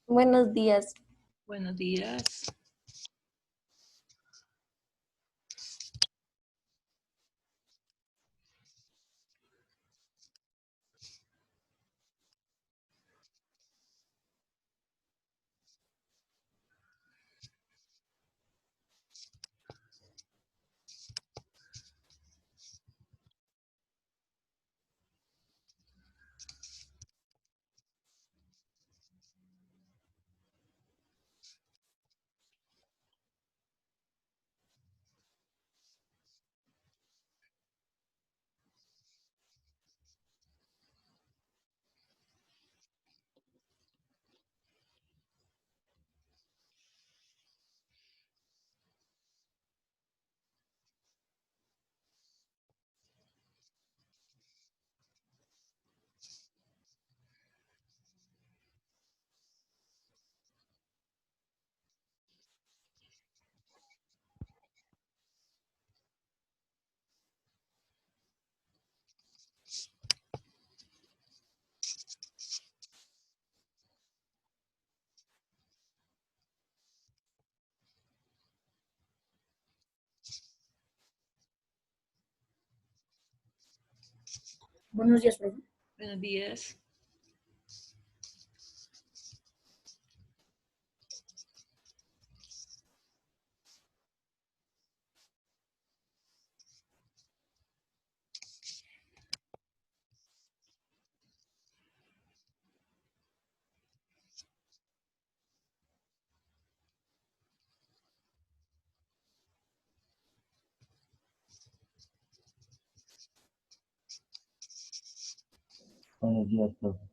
Buenos días. Buenos días. Buenos días, profe. Buenos días. Buenos días, profe.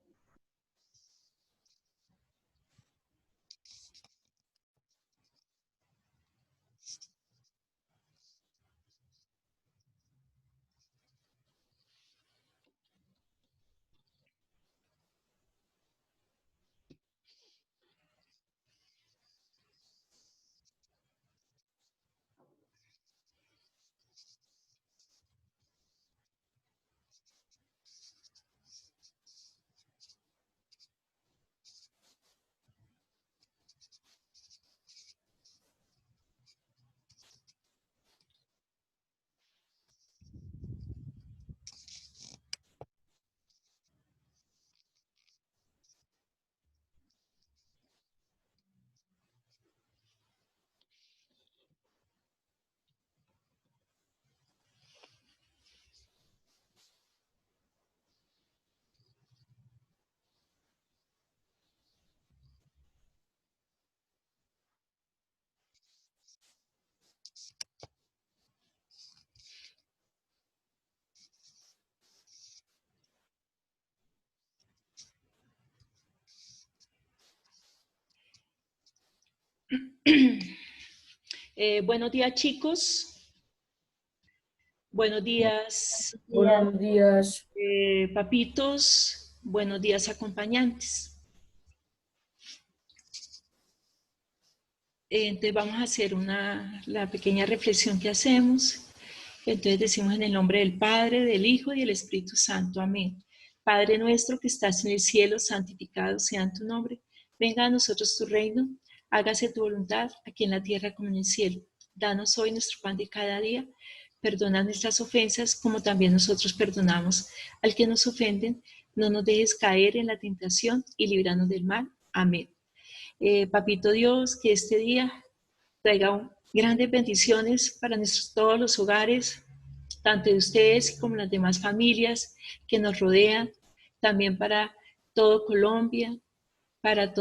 Buenos días, chicos. Buenos días, Buenos días. papitos. Buenos días, acompañantes. Entonces vamos a hacer la pequeña reflexión que hacemos. Entonces decimos en el nombre del Padre, del Hijo y del Espíritu Santo. Amén. Padre nuestro que estás en el cielo, santificado sea tu nombre. Venga a nosotros tu reino. Hágase tu voluntad, aquí en la tierra como en el cielo. Danos hoy nuestro pan de cada día. Perdona nuestras ofensas, como también nosotros perdonamos al que nos ofenden. No nos dejes caer en la tentación y líbranos del mal. Amén. Papito Dios, que este día traiga grandes bendiciones para todos los hogares, tanto de ustedes como las demás familias que nos rodean, también para todo Colombia, para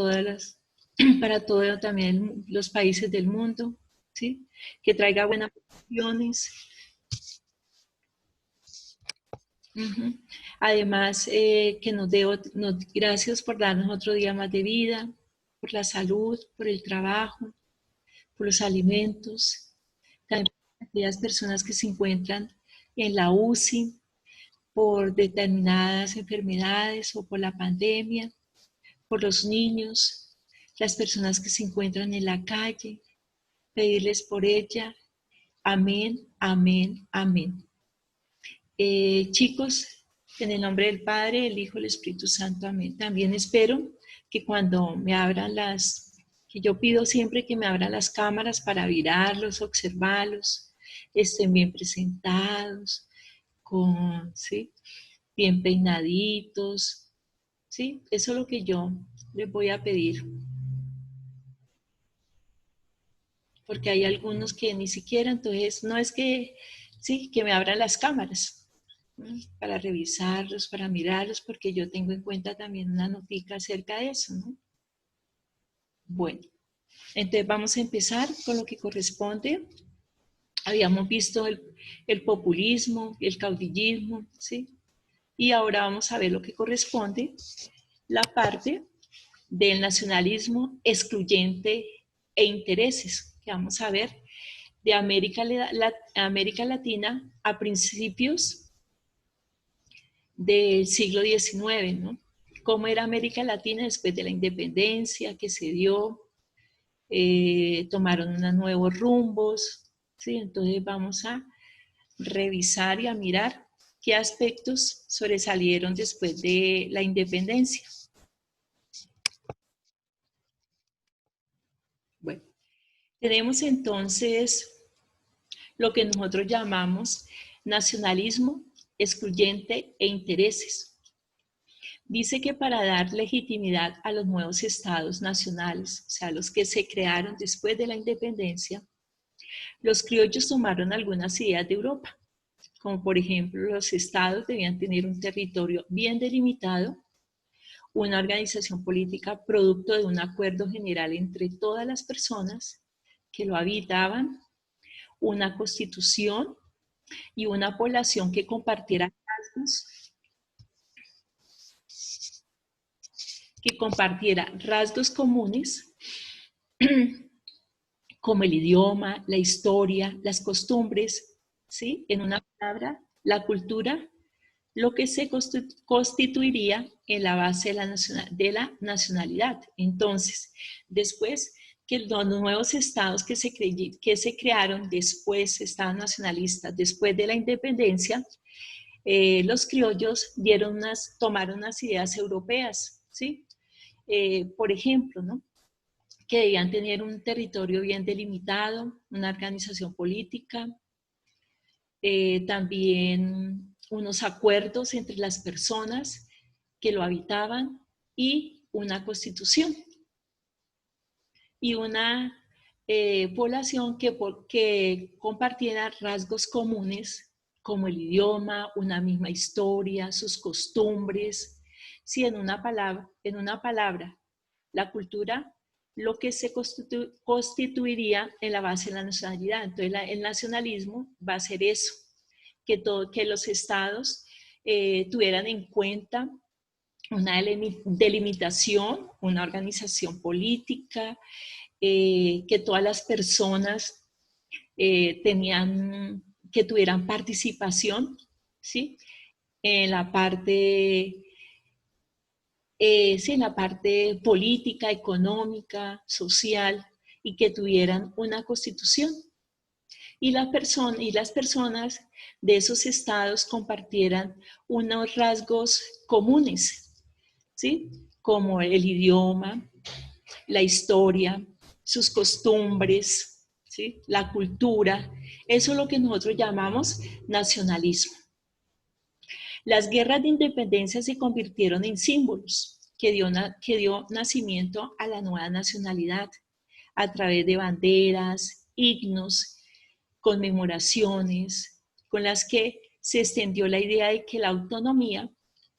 para todos también los países del mundo, ¿sí? Que traiga buenas bendiciones. Además, que gracias por darnos otro día más de vida, por la salud, por el trabajo, por los alimentos, también por aquellas personas que se encuentran en la UCI por determinadas enfermedades o por la pandemia, por los niños, las personas que se encuentran en la calle, pedirles por ella. Amén, amén, amén. Chicos, en el nombre del Padre, el Hijo y el Espíritu Santo, amén. También espero que cuando me abran que yo pido siempre que me abran las cámaras para mirarlos, observarlos, estén bien presentados, ¿sí? Bien peinaditos, ¿sí? Eso es lo que yo les voy a pedir. Porque hay algunos que ni siquiera, entonces, no es que, sí, que me abran las cámaras, ¿no? Para revisarlos, para mirarlos, porque yo tengo en cuenta también una notica acerca de eso, ¿no? Bueno, entonces vamos a empezar con lo que corresponde. Habíamos visto el populismo, el caudillismo, ¿sí? Y ahora vamos a ver lo que corresponde, la parte del nacionalismo excluyente e intereses, que vamos a ver de América Latina a principios del siglo XIX, ¿no? Cómo era América Latina después de la independencia que se dio, tomaron unos nuevos rumbos, ¿sí? Entonces vamos a revisar y a mirar qué aspectos sobresalieron después de la independencia. Bueno, tenemos entonces lo que nosotros llamamos nacionalismo excluyente e intereses. Dice que para dar legitimidad a los nuevos estados nacionales, o sea, los que se crearon después de la independencia, los criollos tomaron algunas ideas de Europa, como por ejemplo los estados debían tener un territorio bien delimitado, una organización política producto de un acuerdo general entre todas las personas que lo habitaban, una constitución y una población que compartiera rasgos comunes como el idioma, la historia, las costumbres, ¿sí? En una palabra, la cultura, lo que se constituiría en la base de la nacionalidad. Entonces, después que los nuevos estados que se crearon después, estados nacionalistas, después de la independencia, los criollos tomaron unas ideas europeas, ¿sí? Por ejemplo, ¿no? Que debían tener un territorio bien delimitado, una organización política, también unos acuerdos entre las personas que lo habitaban y una constitución y una población que compartiera rasgos comunes como el idioma, una misma historia, sus costumbres. Sí, en una palabra, la cultura, lo que se constituiría en la base de la nacionalidad. Entonces, el nacionalismo va a ser eso, que los estados tuvieran en cuenta una delimitación, una organización política, que todas las personas que tuvieran participación, ¿sí? En la parte en la parte política, económica, social, y que tuvieran una constitución. Y las personas de esos estados compartieran unos rasgos comunes, ¿sí? Como el idioma, la historia, sus costumbres, ¿sí? La cultura. Eso es lo que nosotros llamamos nacionalismo. Las guerras de independencia se convirtieron en símbolos que dio nacimiento a la nueva nacionalidad a través de banderas, himnos, conmemoraciones, con las que se extendió la idea de que la autonomía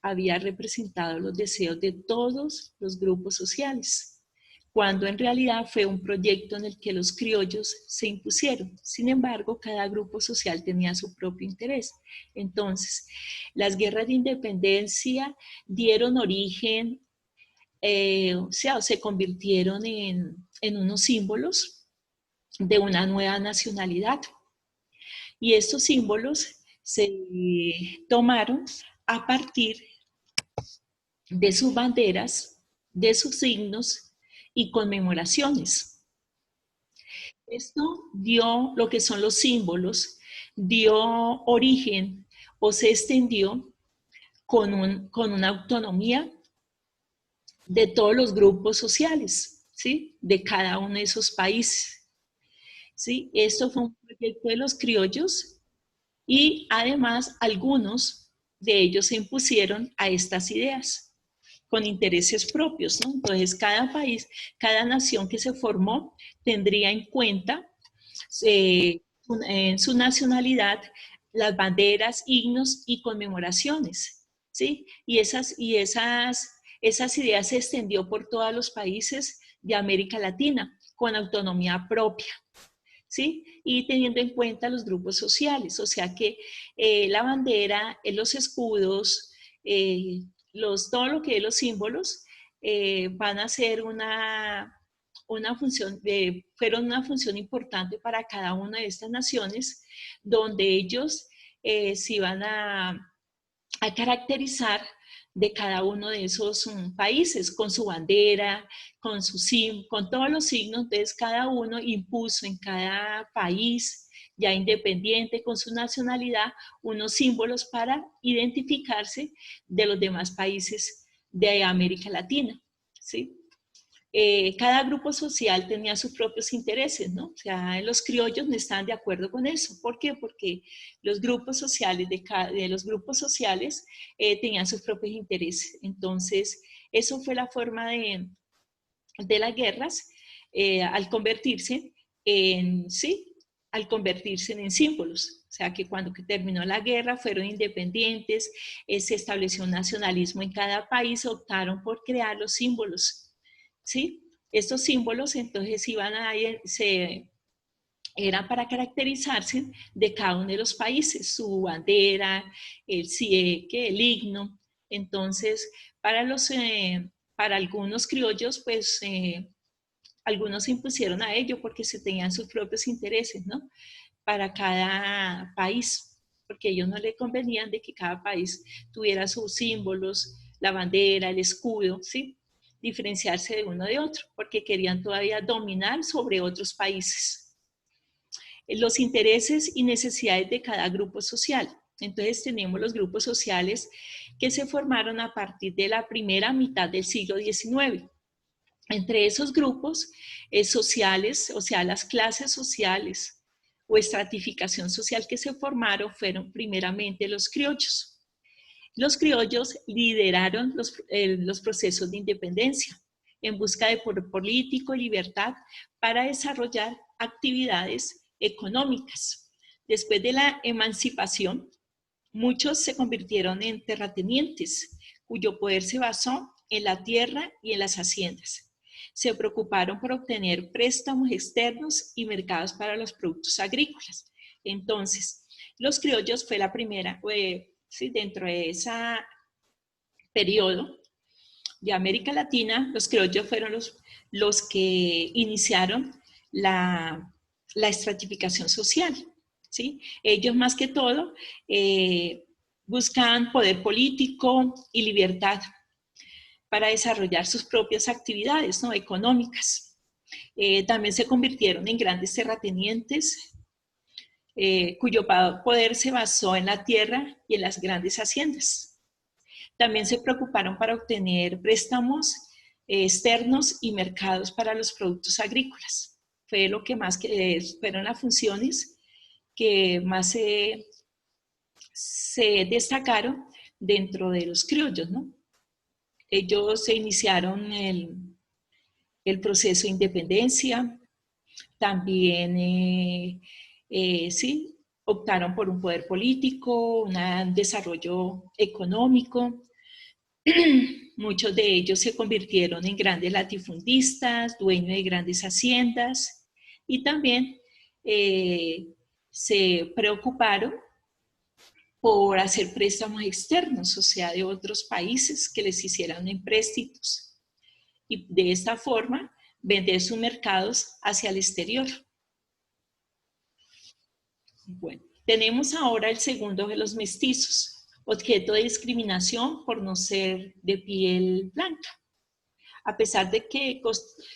había representado los deseos de todos los grupos sociales, cuando en realidad fue un proyecto en el que los criollos se impusieron. Sin embargo, cada grupo social tenía su propio interés. Entonces, las guerras de independencia dieron origen, se convirtieron en unos símbolos de una nueva nacionalidad. Y estos símbolos se tomaron a partir de sus banderas, de sus signos y conmemoraciones. Esto dio, lo que son los símbolos, dio origen o se extendió con una autonomía de todos los grupos sociales, ¿sí? De cada uno de esos países, ¿sí? Esto fue un proyecto de los criollos y además algunos de ellos se impusieron a estas ideas con intereses propios, ¿no? Entonces cada país, cada nación que se formó tendría en cuenta en su nacionalidad las banderas, himnos y conmemoraciones, ¿sí? Y esas ideas se extendió por todos los países de América Latina con autonomía propia, ¿sí? Y teniendo en cuenta los grupos sociales, o sea que la bandera, los escudos, todo lo que es los símbolos, van a ser fueron una función importante para cada una de estas naciones, donde ellos se iban a caracterizar de cada uno de esos países, con su bandera, con todos los signos. Entonces cada uno impuso en cada país ya independiente con su nacionalidad unos símbolos para identificarse de los demás países de América Latina, ¿sí? Cada grupo social tenía sus propios intereses, ¿no? O sea, los criollos no estaban de acuerdo con eso. ¿Por qué? Porque los grupos sociales tenían sus propios intereses. Entonces, eso fue la forma de las guerras al convertirse en símbolos. O sea, que cuando terminó la guerra fueron independientes, se estableció un nacionalismo en cada país, optaron por crear los símbolos, ¿sí? Estos símbolos entonces eran para caracterizarse de cada uno de los países, su bandera, el cieque, el himno. Entonces, para algunos criollos, pues algunos se impusieron a ello porque se tenían sus propios intereses, ¿no? Para cada país, porque a ellos no les convenían de que cada país tuviera sus símbolos, la bandera, el escudo, ¿sí? Diferenciarse de uno de otro, porque querían todavía dominar sobre otros países. Los intereses y necesidades de cada grupo social. Entonces tenemos los grupos sociales que se formaron a partir de la primera mitad del siglo XIX. Entre esos grupos sociales, o sea, las clases sociales o estratificación social que se formaron fueron primeramente los criollos. Los criollos lideraron los procesos de independencia en busca de poder político y libertad para desarrollar actividades económicas. Después de la emancipación, muchos se convirtieron en terratenientes, cuyo poder se basó en la tierra y en las haciendas. Se preocuparon por obtener préstamos externos y mercados para los productos agrícolas. Entonces, los criollos fue la primera, ¿sí? Dentro de ese periodo de América Latina, los criollos fueron los que iniciaron la estratificación social, ¿sí? Ellos más que todo buscan poder político y libertad para desarrollar sus propias actividades, ¿no? Económicas. También se convirtieron en grandes terratenientes, cuyo poder se basó en la tierra y en las grandes haciendas. También se preocuparon para obtener préstamos externos y mercados para los productos agrícolas. Fue lo que más fueron las funciones que más se destacaron dentro de los criollos, ¿no? Ellos se iniciaron el proceso de independencia, también sí, optaron por un poder político, un desarrollo económico. Muchos de ellos se convirtieron en grandes latifundistas, dueños de grandes haciendas, y también se preocuparon por hacer préstamos externos, o sea, de otros países que les hicieran empréstitos, y de esta forma vender sus mercados hacia el exterior. Bueno, tenemos ahora el segundo de los mestizos, objeto de discriminación por no ser de piel blanca. A pesar de que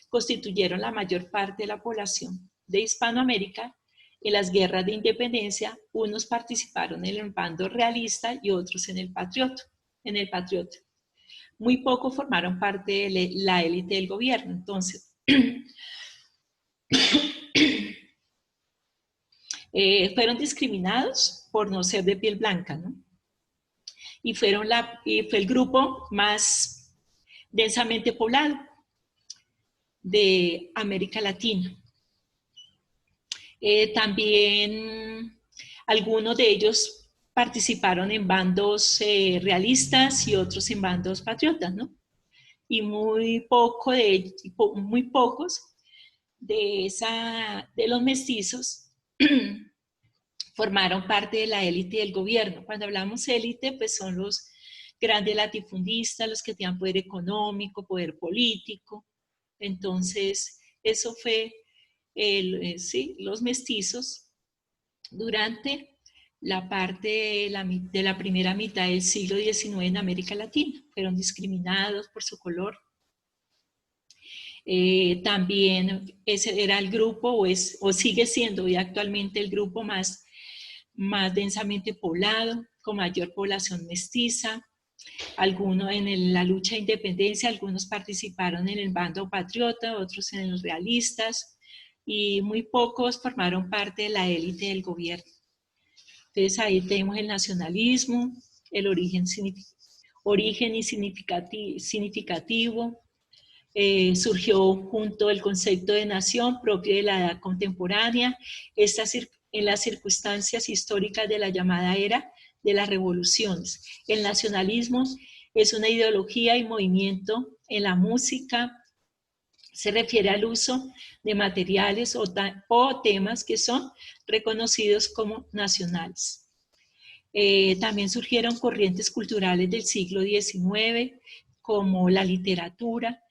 constituyeron la mayor parte de la población de Hispanoamérica, en las guerras de independencia, unos participaron en el bando realista y otros en el patriota. muy pocos formaron parte de la élite del gobierno. Entonces, fueron discriminados por no ser de piel blanca, ¿no? Y fue el grupo más densamente poblado de América Latina. También algunos de ellos participaron en bandos realistas y otros en bandos patriotas, ¿no? Y muy pocos de los mestizos formaron parte de la élite del gobierno. Cuando hablamos élite, pues son los grandes latifundistas, los que tenían poder económico, poder político. Entonces, eso fue, sí, los mestizos durante la parte de la primera mitad del siglo XIX en América Latina. Fueron discriminados por su color. También ese era el grupo, o sigue siendo hoy actualmente el grupo más densamente poblado, con mayor población mestiza. Algunos en la lucha de independencia, algunos participaron en el bando patriota, otros en los realistas, y muy pocos formaron parte de la élite del gobierno. Entonces ahí tenemos el nacionalismo, el origen y significativo. Surgió junto el concepto de nación propio de la edad contemporánea, en las circunstancias históricas de la llamada era de las revoluciones. El nacionalismo es una ideología y movimiento en la música, se refiere al uso de materiales o temas que son reconocidos como nacionales. También surgieron corrientes culturales del siglo XIX, como la literatura,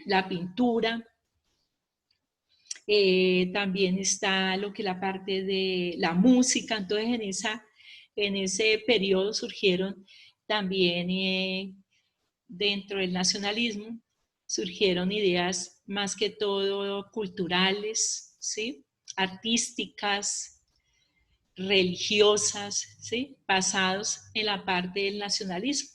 la pintura. También está la parte de la música. Entonces en ese periodo surgieron también dentro del nacionalismo, surgieron ideas más que todo culturales, ¿sí? Artísticas, religiosas, ¿sí? Basados en la parte del nacionalismo.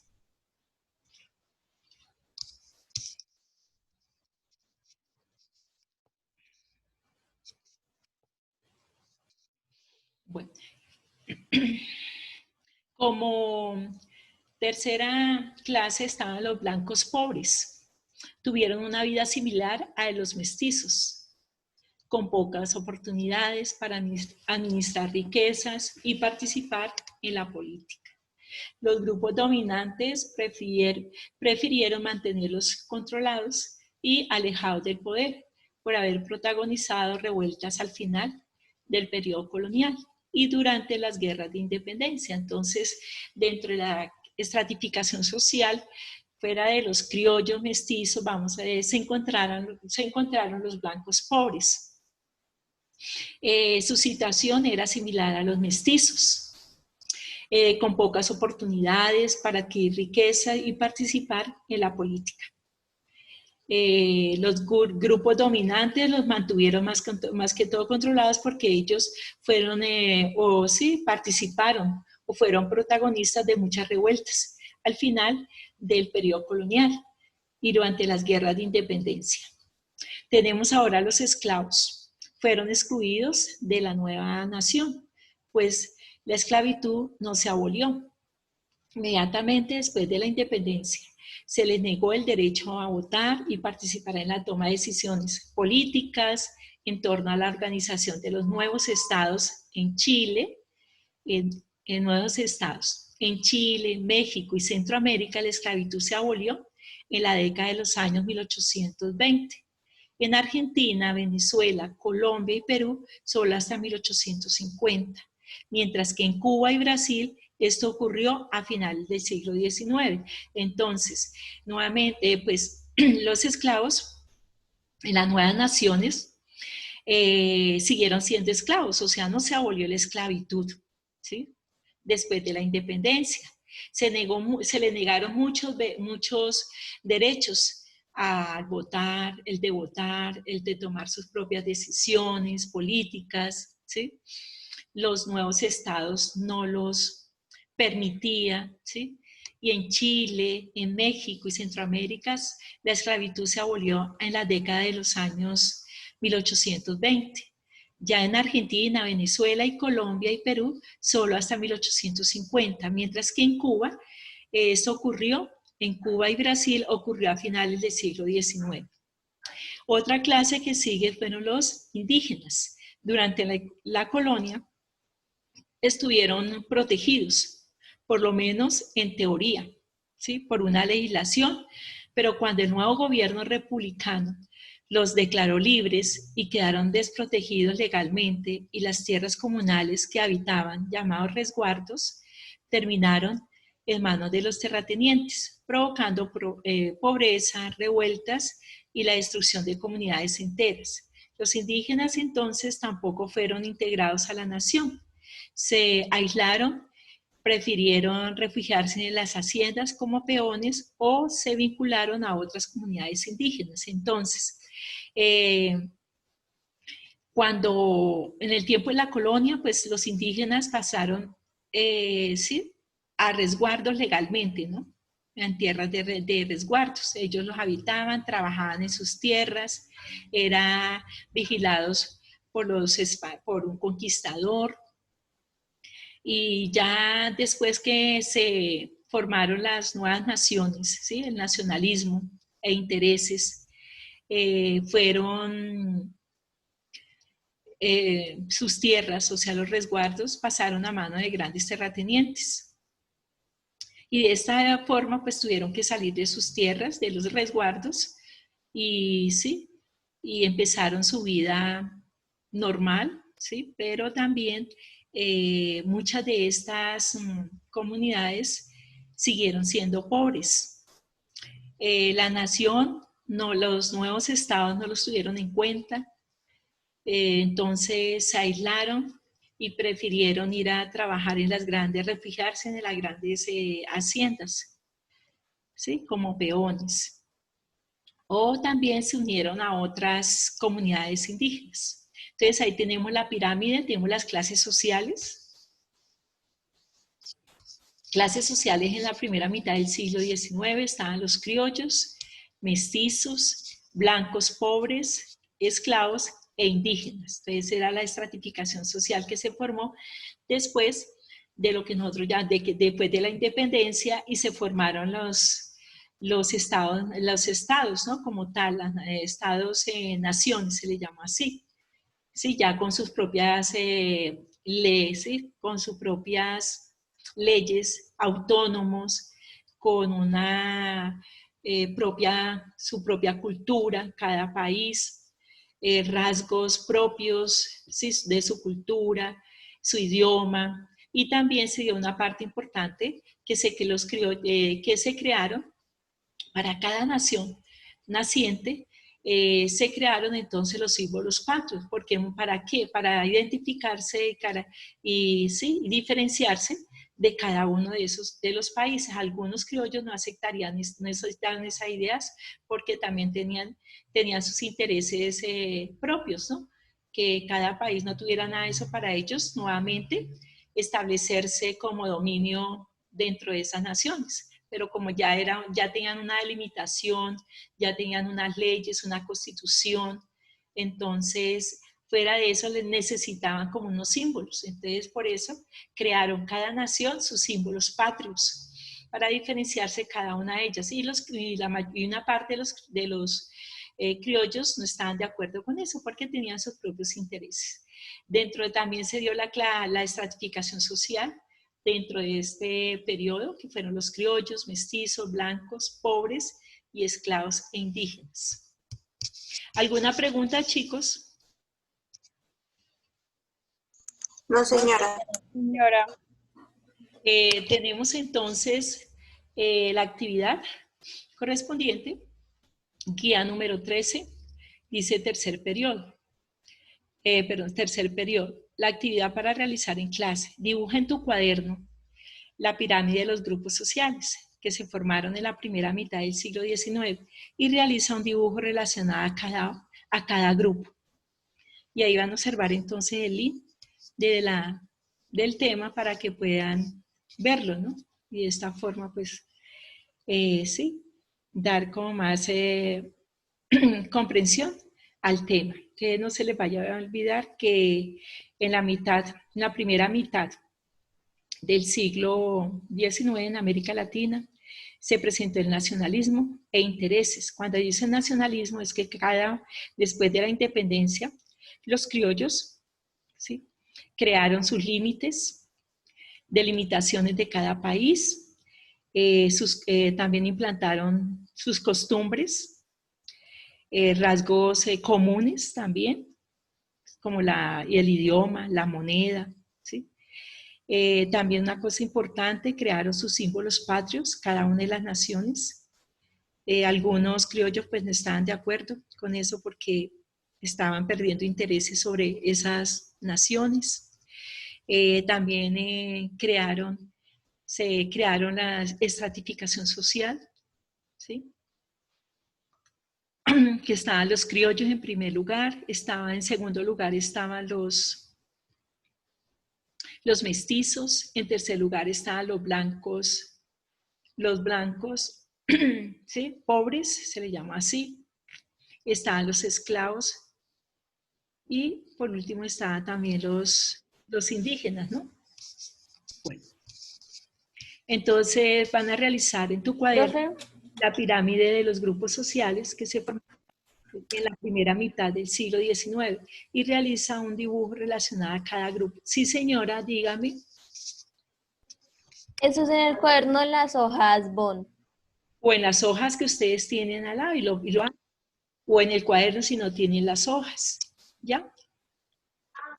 Bueno, como tercera clase estaban los blancos pobres. Tuvieron una vida similar a los mestizos, con pocas oportunidades para administrar riquezas y participar en la política. Los grupos dominantes prefirieron mantenerlos controlados y alejados del poder por haber protagonizado revueltas al final del periodo colonial y durante las guerras de independencia. Entonces, dentro de la estratificación social, fuera de los criollos mestizos, se encontraron los blancos pobres. Su situación era similar a los mestizos, con pocas oportunidades para adquirir riqueza y participar en la política. Los grupos dominantes los mantuvieron más que todo controlados porque ellos participaron o fueron protagonistas de muchas revueltas al final del periodo colonial y durante las guerras de independencia. Tenemos ahora los esclavos. Fueron excluidos de la nueva nación, pues la esclavitud no se abolió. Inmediatamente después de la independencia, se les negó el derecho a votar y participar en la toma de decisiones políticas en torno a la organización de los nuevos estados en Chile, en nuevos estados. En Chile, México y Centroamérica, la esclavitud se abolió en la década de los años 1820. En Argentina, Venezuela, Colombia y Perú, solo hasta 1850. Mientras que en Cuba y Brasil, esto ocurrió a finales del siglo XIX. Entonces, nuevamente, pues los esclavos en las nuevas naciones siguieron siendo esclavos, o sea, no se abolió la esclavitud, ¿sí? Después de la independencia. Se le negaron muchos derechos a votar, el de tomar sus propias decisiones políticas, ¿sí? Los nuevos estados no los permitía, ¿sí? y en Chile, en México y Centroamérica la esclavitud se abolió en la década de los años 1820. Ya en Argentina, Venezuela y Colombia y Perú, solo hasta 1850, mientras que en Cuba, esto ocurrió, en Cuba y Brasil ocurrió a finales del siglo XIX. Otra clase que sigue fueron los indígenas. Durante la colonia estuvieron protegidos, por lo menos en teoría, ¿sí? Por una legislación, pero cuando el nuevo gobierno republicano los declaró libres y quedaron desprotegidos legalmente y las tierras comunales que habitaban, llamados resguardos, terminaron en manos de los terratenientes, provocando pobreza, revueltas y la destrucción de comunidades enteras. Los indígenas entonces tampoco fueron integrados a la nación. Se aislaron, prefirieron refugiarse en las haciendas como peones o se vincularon a otras comunidades indígenas. Entonces, cuando en el tiempo de la colonia, pues los indígenas pasaron ¿sí? a resguardos legalmente, ¿no? En tierras de resguardos. Ellos los habitaban, trabajaban en sus tierras, eran vigilados por un conquistador. Y ya después que se formaron las nuevas naciones, ¿sí? El nacionalismo e intereses, fueron sus tierras, o sea, los resguardos, pasaron a mano de grandes terratenientes. Y de esta forma, pues tuvieron que salir de sus tierras, de los resguardos, y sí, y empezaron su vida normal, ¿sí? Pero también muchas de estas comunidades siguieron siendo pobres. La nación, no, los nuevos estados no los tuvieron en cuenta, entonces se aislaron y prefirieron ir a trabajar en las grandes, refugiarse en las grandes haciendas, ¿sí? Como peones. O también se unieron a otras comunidades indígenas. Entonces ahí tenemos la pirámide, tenemos las clases sociales. Clases sociales en la primera mitad del siglo XIX estaban los criollos, mestizos, blancos pobres, esclavos e indígenas. Entonces era la estratificación social que se formó después de lo que nosotros ya, después de la independencia, y se formaron los estados, ¿no? Como tal, estados, naciones, se le llama así. Sí, ya con sus propias leyes, ¿sí? Con sus propias leyes, autónomos, con una su propia cultura, cada país, rasgos propios, ¿sí? De su cultura, su idioma, y también se dio una parte importante que se crearon para cada nación naciente. Se crearon entonces los símbolos patrios, porque ¿para qué? Para identificarse y sí, diferenciarse de cada uno de los países. Algunos criollos no aceptarían esas ideas porque también tenían sus intereses propios, ¿no? Que cada país no tuviera nada de eso para ellos, nuevamente establecerse como dominio dentro de esas naciones. Pero como ya tenían una delimitación, ya tenían unas leyes, una constitución, entonces fuera de eso les necesitaban como unos símbolos. Entonces por eso crearon cada nación sus símbolos patrios para diferenciarse cada una de ellas. Y una parte de los criollos no estaban de acuerdo con eso porque tenían sus propios intereses. También se dio la estratificación social dentro de este periodo, que fueron los criollos, mestizos, blancos, pobres y esclavos e indígenas. ¿Alguna pregunta, chicos? No, señora. Señora. Tenemos entonces la actividad correspondiente, guía número 13, dice tercer periodo. Tercer periodo. La actividad para realizar en clase. Dibuja en tu cuaderno la pirámide de los grupos sociales que se formaron en la primera mitad del siglo XIX y realiza un dibujo relacionado a cada grupo. Y ahí van a observar entonces el link del tema para que puedan verlo, ¿no? Y de esta forma, pues, sí, dar como más comprensión al tema. Que no se les vaya a olvidar que en la primera mitad del siglo XIX en América Latina se presentó el nacionalismo e intereses. Cuando dicen nacionalismo es que después de la independencia, los criollos, ¿sí?, crearon sus límites, delimitaciones de cada país, también implantaron sus costumbres, rasgos comunes también, como el idioma, la moneda, ¿sí? También una cosa importante, crearon sus símbolos patrios, cada una de las naciones. Algunos criollos pues no estaban de acuerdo con eso porque estaban perdiendo intereses sobre esas naciones. También se crearon la estratificación social, ¿sí? Que estaban los criollos en primer lugar, en segundo lugar estaban los mestizos, en tercer lugar estaban los blancos, ¿sí?, pobres, se le llama así, estaban los esclavos y por último estaban también los indígenas, ¿no? Bueno, entonces van a realizar en tu cuaderno Profe, la pirámide de los grupos sociales que se formaron en la primera mitad del siglo XIX y realiza un dibujo relacionado a cada grupo. Sí, señora, dígame. eso es en el cuaderno las hojas Bond. O en las hojas que ustedes tienen al lado o en el cuaderno si no tienen las hojas, ¿ya?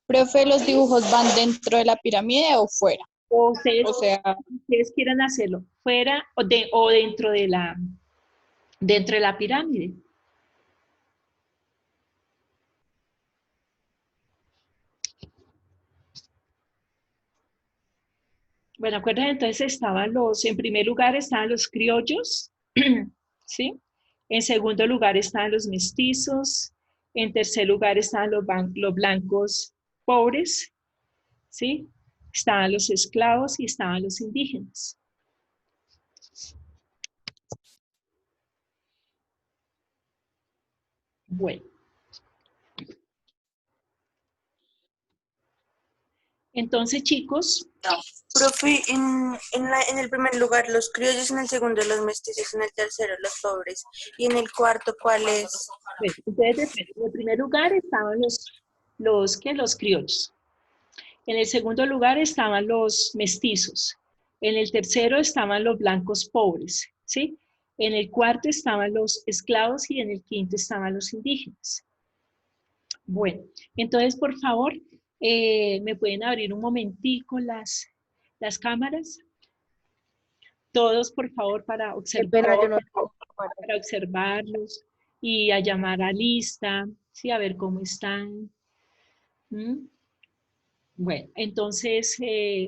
Profe, ¿los dibujos van dentro de la pirámide o fuera? O O sea, ustedes quieran hacerlo fuera o dentro de la pirámide. Bueno, acuérdense, entonces en primer lugar estaban los criollos, ¿sí? En segundo lugar estaban los mestizos, en tercer lugar estaban los blancos pobres, ¿sí? Estaban los esclavos y estaban los indígenas. Bueno. Entonces, chicos, Profe, en el primer lugar los criollos, en el segundo los mestizos, en el tercero los pobres. Y en el cuarto, ¿cuál es? bueno, ustedes en el primer lugar estaban los criollos. En el segundo lugar estaban los mestizos. En el tercero estaban los blancos pobres, ¿sí? En el cuarto estaban los esclavos y en el quinto estaban los indígenas. Bueno, entonces, por favor, ¿me pueden abrir un momentico las cámaras? Todos, por favor, para Qué pena, yo no. observarlos y a llamar a lista, ¿sí? A ver cómo están. ¿Mm? Bueno, entonces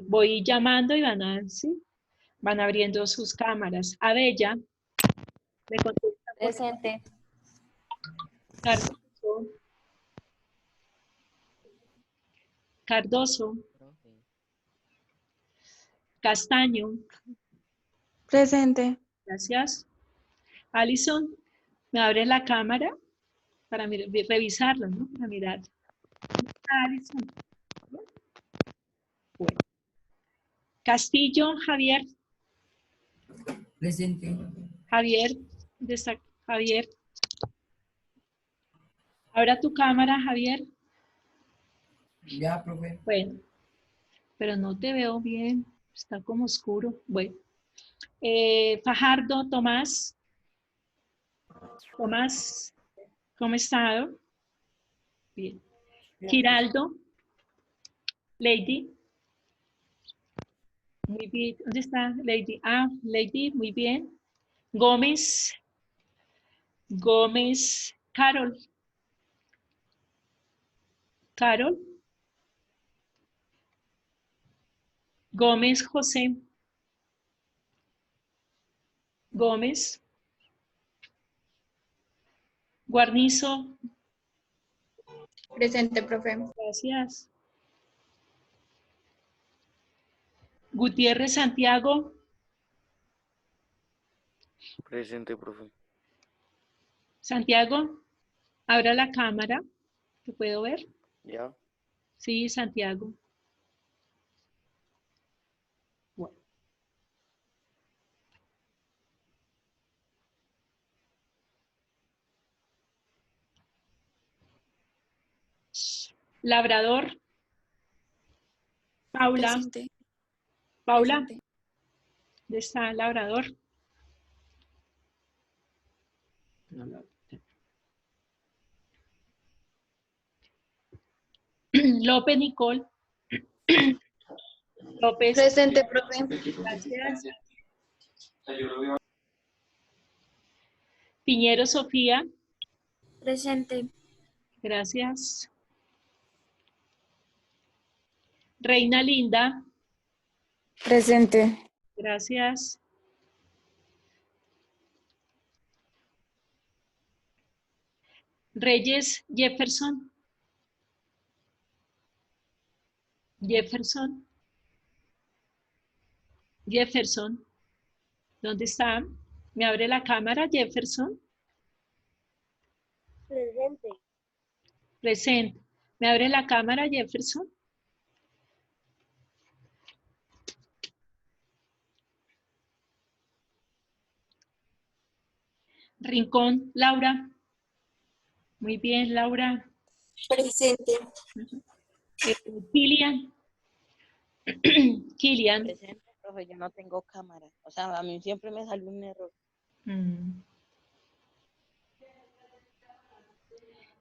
voy llamando y van abriendo sus cámaras. Abella, me contesta por Presente. Cardoso. Cardoso. Castaño. Presente. Gracias. Alison, ¿me abre la cámara para revisarlo, ¿no? Para mirar. Alison. Bueno. Castillo, Javier. Presente. Javier, ¿dónde está Javier? Abra tu cámara, Javier. Ya, profe. Bueno, pero no te veo bien, está como oscuro. Bueno, Fajardo, Tomás. Tomás, ¿cómo ha estado? Bien. Giraldo, Lady. Muy bien. ¿Dónde está Lady? Ah, Lady, muy bien. Gómez. Gómez, Carol. Carol. Gómez, José. Gómez. Guarnizo. presente, profe. Gracias. Gutiérrez, Santiago. Presente, profe. Santiago, abra la cámara. ¿Te puedo ver? ¿Ya? Sí, Santiago. Bueno. Labrador. Paula. Presente. Paula, Presente. ¿dónde está el labrador? López Nicole. López. Presente, profe. Gracias. Piñero Sofía. Presente. Gracias. Reina Linda. Presente. Gracias. Reyes Jefferson. Jefferson. Jefferson. ¿Dónde está? ¿Me abre la cámara, Jefferson? Presente. Presente. ¿Me abre la cámara, Jefferson? Rincón, Laura. Muy bien, Laura. Presente. Kilian. Kilian. Presente, profe, yo no tengo cámara. O sea, a mí siempre me sale un error.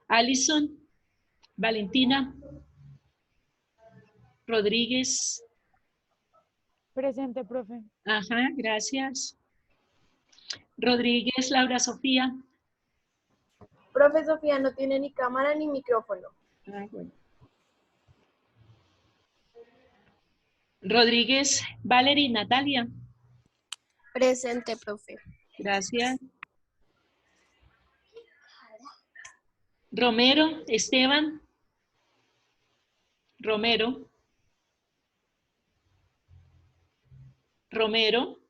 Alison. Valentina. Rodríguez. Presente, profe. Ajá, gracias. Rodríguez, Laura Sofía. Profe, Sofía no tiene ni cámara ni micrófono. Ah, bueno. Rodríguez, Valerie, Natalia. Presente, profe. Gracias. Romero, Esteban. Romero. Romero.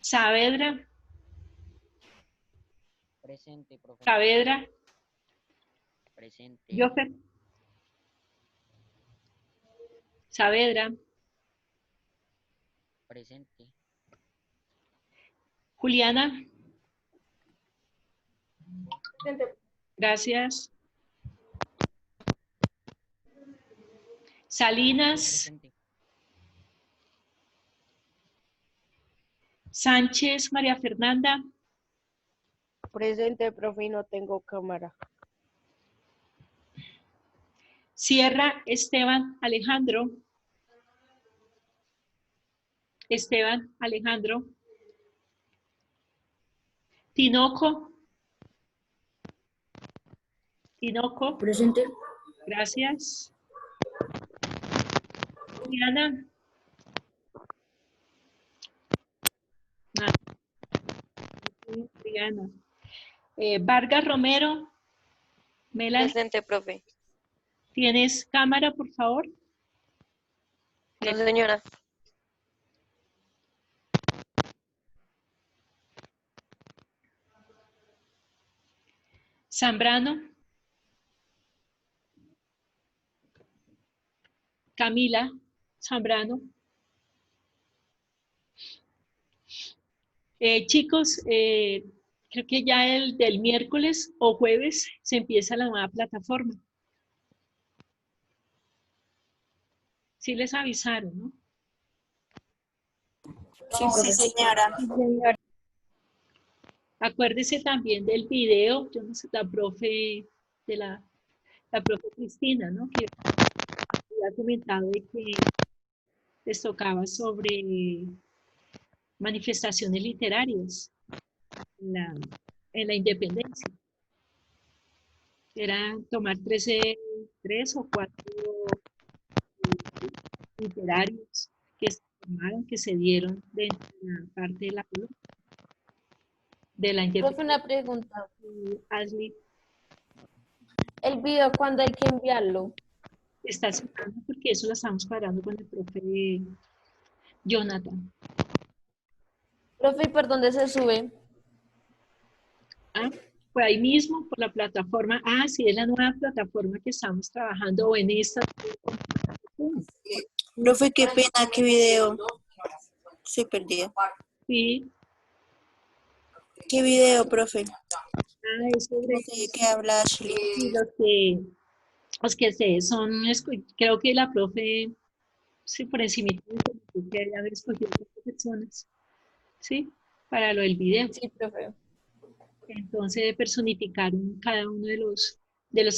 Saavedra. Presente, profe. Saavedra. Presente. Joffer. Saavedra. Presente. Juliana. Presente. Gracias. Salinas. Presente. Sánchez, María Fernanda. Presente, profe, y no tengo cámara. Sierra, Esteban, Alejandro. Esteban, Alejandro. Tinoco. Tinoco. Presente. Gracias. Diana. Diana. Vargas Romero. Melanie. Presente, profe. ¿Tienes cámara, por favor? No, señora. Zambrano. Camila Zambrano. Chicos, creo que ya el del miércoles o jueves se empieza la nueva plataforma. Sí les avisaron, ¿no? Sí, señora. Acuérdese también del video, yo no sé, la profe Cristina, ¿no? Que había comentado de que les tocaba sobre manifestaciones literarias en la independencia. Era tomar tres o cuatro literarios que se formaron, que se dieron dentro de la parte de la Colombia. De la Profe, independencia. una pregunta. Ashley ¿El video cuándo hay que enviarlo? está citando porque eso lo estamos cuadrando con el profe Jonathan. Profe, ¿y por dónde se sube? Ah, pues ahí mismo, por la plataforma. Ah, sí, es la nueva plataforma que estamos trabajando o en esta. Profe, qué pena, qué video. Estoy perdida. Sí, ¿Qué video, profe? es sobre No sé de qué habla Ashley. sí, los que sé, son, creo que la profe, sí, por encima que haya haber escogido 4 personas, ¿sí? Para lo del video. Sí, profe. Entonces, personificaron cada uno de los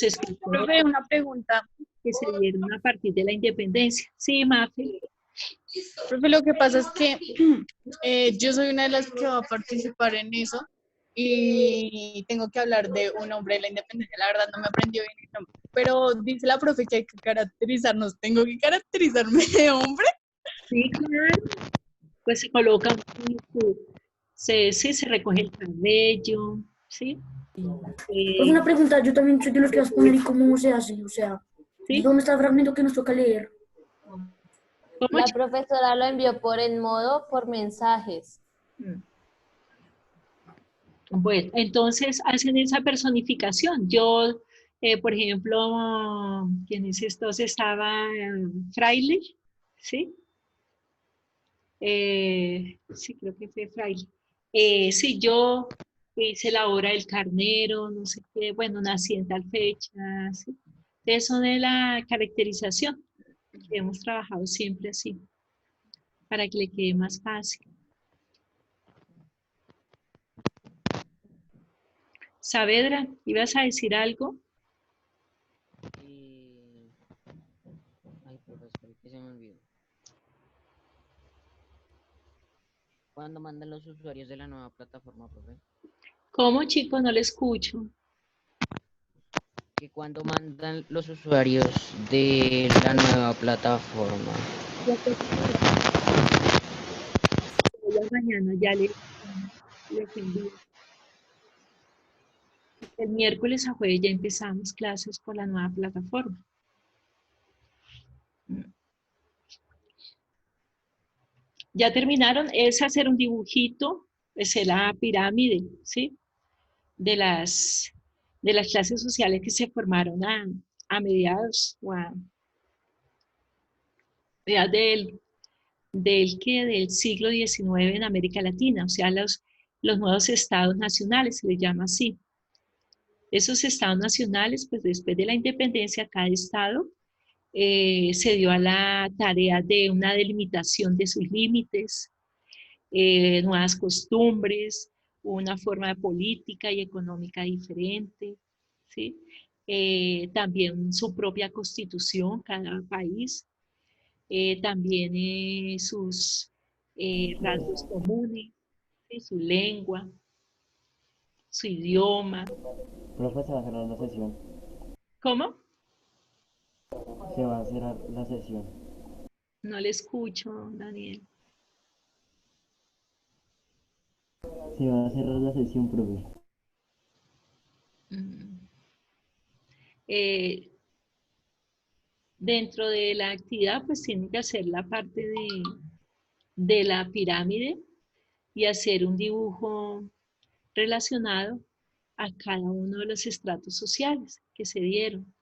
escritores Profe, una pregunta. que se dieron a partir de la independencia. Sí, Mafe. Profe, lo que pasa es que yo soy una de las que va a participar en eso y tengo que hablar de un hombre de la independencia. La verdad no me aprendió bien el nombre, pero dice la profe que hay que caracterizarnos. ¿Tengo que caracterizarme de hombre? Sí, claro. Pues se coloca, sí, se recoge el cabello, ¿sí? Pues una pregunta, yo también soy de los que vas a poner y Eh, cómo se hace, o sea, ¿sí? ¿dónde está el fragmento que nos toca leer? ¿Cómo, La profesora lo envió por el modo por mensajes. Bueno, entonces hacen esa personificación. Yo, por ejemplo, ¿quién es esto? Estaba Fraile, ¿sí? Sí, creo que fue Fraile. Sí, yo hice la obra del carnero, no sé qué, bueno, nací en tal fecha, ¿sí? Eso de la caracterización, que hemos trabajado siempre así, para que le quede más fácil. Saavedra, ¿ibas a decir algo? Ay, profesor, que se me olvidó. ¿Cuándo mandan los usuarios de la nueva plataforma, profe? ¿Cómo, chico? No le escucho. Que cuando mandan los usuarios de la nueva plataforma. Ya mañana ya les envío. El miércoles a jueves ya empezamos clases por la nueva plataforma. Ya terminaron, es hacer un dibujito, es la pirámide, ¿sí? De de las clases sociales que se formaron a mediados o a mediados del siglo XIX en América Latina, o sea, los nuevos estados nacionales, se les llama así. Esos estados nacionales, pues después de la independencia, cada estado se dio a la tarea de una delimitación de sus límites, nuevas costumbres, una forma de política y económica diferente, ¿sí? También su propia constitución, cada país, también sus rasgos comunes, ¿sí? Su lengua, su idioma. Profe, se va a cerrar la sesión. ¿Cómo? Se va a cerrar la sesión. No le escucho, Daniel. Se va a cerrar la sesión, profe. Eh, Dentro de la actividad, pues tienen que hacer la parte de la pirámide y hacer un dibujo relacionado a cada uno de los estratos sociales que se dieron,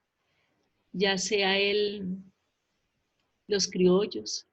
ya sea los criollos,